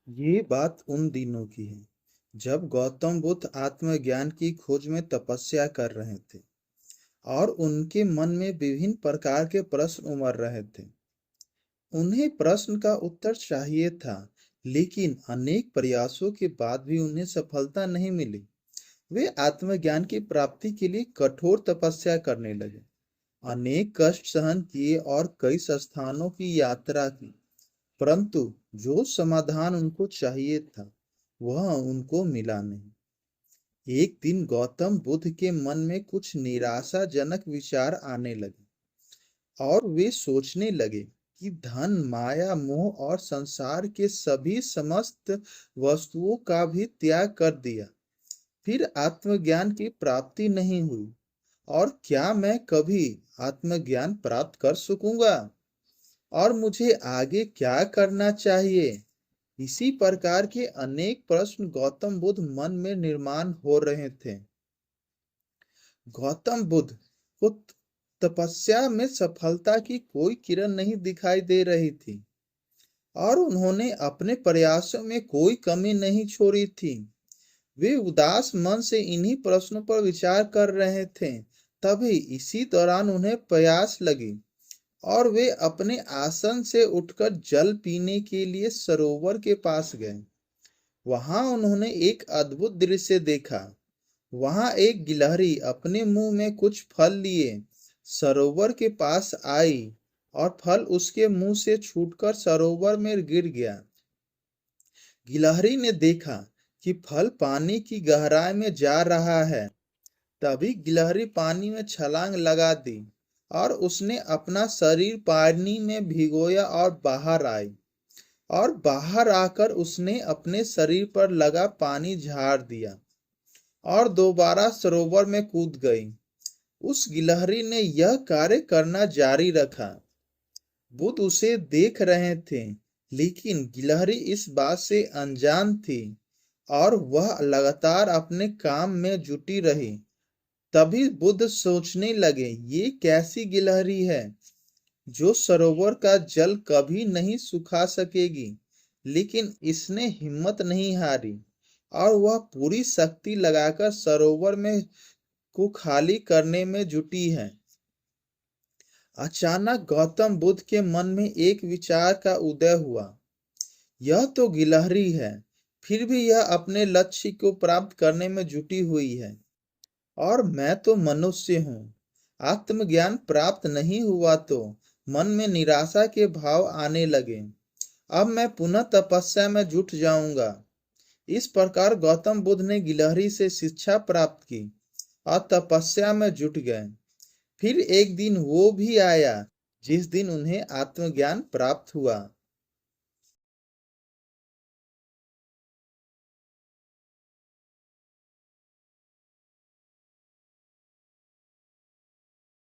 ये बात उन दिनों की है जब गौतम बुद्ध आत्मज्ञान की खोज में तपस्या कर रहे थे और उनके मन में विभिन्न प्रकार के प्रश्न उमड़ रहे थे। उन्हें प्रश्न का उत्तर चाहिए था, लेकिन अनेक प्रयासों के बाद भी उन्हें सफलता नहीं मिली। वे आत्मज्ञान की प्राप्ति के लिए कठोर तपस्या करने लगे, अनेक कष्ट सहन किए और कई संस्थानों की यात्रा की, परंतु जो समाधान उनको चाहिए था वह उनको मिला नहीं। एक दिन गौतम बुद्ध के मन में कुछ निराशाजनक विचार आने लगे और वे सोचने लगे कि धन, माया, मोह और संसार के सभी समस्त वस्तुओं का भी त्याग कर दिया, फिर आत्मज्ञान की प्राप्ति नहीं हुई, और क्या मैं कभी आत्मज्ञान प्राप्त कर सकूंगा? और मुझे आगे क्या करना चाहिए? इसी प्रकार के अनेक प्रश्न गौतम बुद्ध मन में निर्माण हो रहे थे। गौतम बुद्ध को तपस्या में सफलता की कोई किरण नहीं दिखाई दे रही थी और उन्होंने अपने प्रयासों में कोई कमी नहीं छोड़ी थी। वे उदास मन से इन्हीं प्रश्नों पर विचार कर रहे थे। तभी इसी दौरान उन्हें प्यास लगी और वे अपने आसन से उठकर जल पीने के लिए सरोवर के पास गए। वहां उन्होंने एक अद्भुत दृश्य देखा। वहां एक गिलहरी अपने मुंह में कुछ फल लिए सरोवर के पास आई और फल उसके मुंह से छूटकर सरोवर में गिर गया। गिलहरी ने देखा कि फल पानी की गहराई में जा रहा है। तभी गिलहरी पानी में छलांग लगा दी और उसने अपना शरीर पानी में भिगोया और बाहर आई, और बाहर आकर उसने अपने शरीर पर लगा पानी झाड़ दिया और दोबारा सरोवर में कूद गई। उस गिलहरी ने यह कार्य करना जारी रखा। बुद्ध उसे देख रहे थे, लेकिन गिलहरी इस बात से अनजान थी और वह लगातार अपने काम में जुटी रही। तभी बुद्ध सोचने लगे, ये कैसी गिलहरी है जो सरोवर का जल कभी नहीं सुखा सकेगी। लेकिन इसने हिम्मत नहीं हारी और वह पूरी शक्ति लगाकर सरोवर में को खाली करने में जुटी है। अचानक गौतम बुद्ध के मन में एक विचार का उदय हुआ। यह तो गिलहरी है, फिर भी यह अपने लक्ष्य को प्राप्त करने में जुटी हुई है, और मैं तो मनुष्य हूँ। आत्मज्ञान प्राप्त नहीं हुआ तो मन में निराशा के भाव आने लगे। अब मैं पुनः तपस्या में जुट जाऊंगा। इस प्रकार गौतम बुद्ध ने गिलहरी से शिक्षा प्राप्त की और तपस्या में जुट गए। फिर एक दिन वो भी आया जिस दिन उन्हें आत्मज्ञान प्राप्त हुआ।